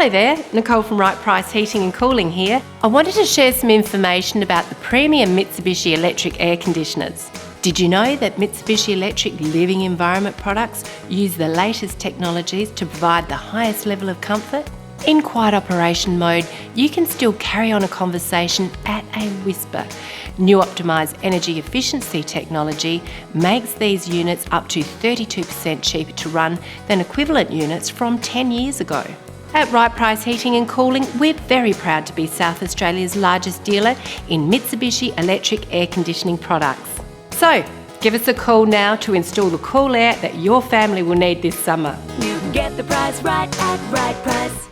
Hello there, Nicole from Right Price Heating and Cooling here. I wanted to share some information about the premium Mitsubishi electric air conditioners. Did you know that Mitsubishi electric living environment products use the latest technologies to provide the highest level of comfort? In quiet operation mode, you can still carry on a conversation at a whisper. New optimised energy efficiency technology makes these units up to 32% cheaper to run than equivalent units from 10 years ago. At Right Price Heating and Cooling, we're very proud to be South Australia's largest dealer in Mitsubishi electric air conditioning products. So, give us a call now to install the cool air that your family will need this summer. You can get the price right at Right Price.